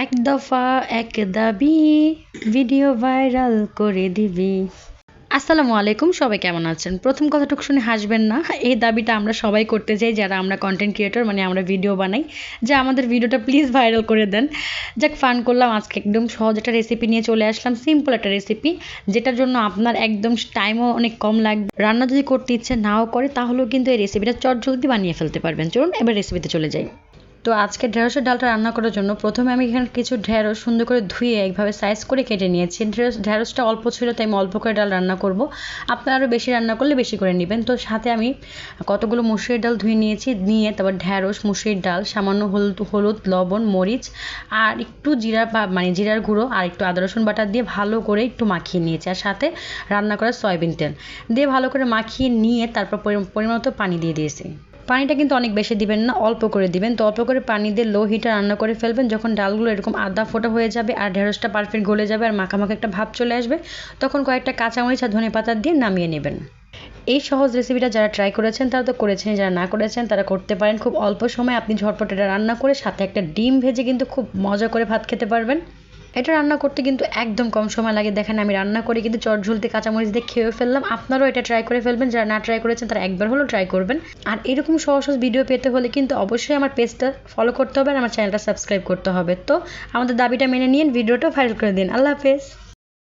এক দফা এক দাবি, ভিডিও ভাইরাল করে দিবি। আসসালামু আলাইকুম, সবাই কেমন আছেন? প্রথম কথাটুকু শুনে হাসবেন না। এই দাবিটা আমরা সবাই করতে চাই যারা আমরা কন্টেন্ট ক্রিয়েটর, মানে আমরা ভিডিও বানাই, যে আমাদের ভিডিওটা প্লিজ ভাইরাল করে দেন। যাক, ফান করলাম আজকে, একদম সহজ একটা রেসিপি নিয়ে চলে আসলাম, সিম্পল একটা রেসিপি, যেটার জন্য আপনার একদম টাইমও অনেক কম লাগবে। রান্না যদি করতে ইচ্ছে নাও করে তাহলেও কিন্তু এই রেসিপিটা চটজলদি বানিয়ে ফেলতে পারবেন। চলুন এবার রেসিপিতে চলে যাই। তো আজকে ঢেঁড়সের ডালটা রান্না করার জন্য প্রথমে আমি এখানে কিছু ঢেঁড়স সুন্দর করে ধুয়ে এইভাবে সাইজ করে কেটে নিয়েছি। ঢেঁড়সটা অল্প ছিল তাই আমি অল্প করে ডাল রান্না করব। আপনারা আরও বেশি রান্না করলে বেশি করে নেবেন। তো সাথে আমি কতগুলো মুসুরির ডাল ধুয়ে নিয়েছি, নিয়ে তারপর ঢেঁড়স, মুসুরির ডাল, সামান্য হলুদ, লবণ, মরিচ আর একটু জিরা মানে জিরার গুঁড়ো আর একটু আদা রসুন বাটা দিয়ে ভালো করে একটু মাখিয়ে নিয়েছি। আর সাথে রান্না করা সয়াবিন তেল দিয়ে ভালো করে মাখিয়ে নিয়ে তারপর পরিমাণ মতো পানি দিয়ে দিয়েছি। পানিটা কিন্তু অনেক বেশি দিবেন না, অল্প করে দিবেন। তো অল্প করে পানি দিয়ে লো হিটে রান্না করে ফেলবেন। যখন ডালগুলো এরকম আধা ফোটা হয়ে যাবে আর ঢেঁড়সটা পারফেক্ট গলে যাবে আর মাখামাখা একটা ভাব চলে আসবে, তখন কয়েকটা কাঁচামরিচ আর ধনেপাতা দিয়ে নামিয়ে নেবেন। এই সহজ রেসিপিটা যারা ট্রাই করেছেন তারা তো করেছেন, যারা না করেছেন তারা করতে পারেন। খুব অল্প সময় আপনি ঝটপট এটা রান্না করে সাথে একটা ডিম ভেজে কিন্তু খুব মজা করে ভাত খেতে পারবেন। এটা রান্না করতে কিন্তু একদম কম সময় লাগে। দেখেন আমি রান্না করে কিন্তু চটঝুলতে কাঁচামরিচ দিয়ে খেয়ে ফেললাম। আপনারাও এটা ট্রাই করে ফেলবেন, যারা না ট্রাই করেছেন তারা একবার হলেও ট্রাই করবেন। আর এরকম সহজ সহজ ভিডিও পেতে হলে কিন্তু অবশ্যই আমার পেজটা ফলো করতে হবে আর আমার চ্যানেলটা সাবস্ক্রাইব করতে হবে। তো আমাদের দাবিটা মেনে নিন, ভিডিওটা ভাইরাল করে দিন। আল্লাহ হাফেজ।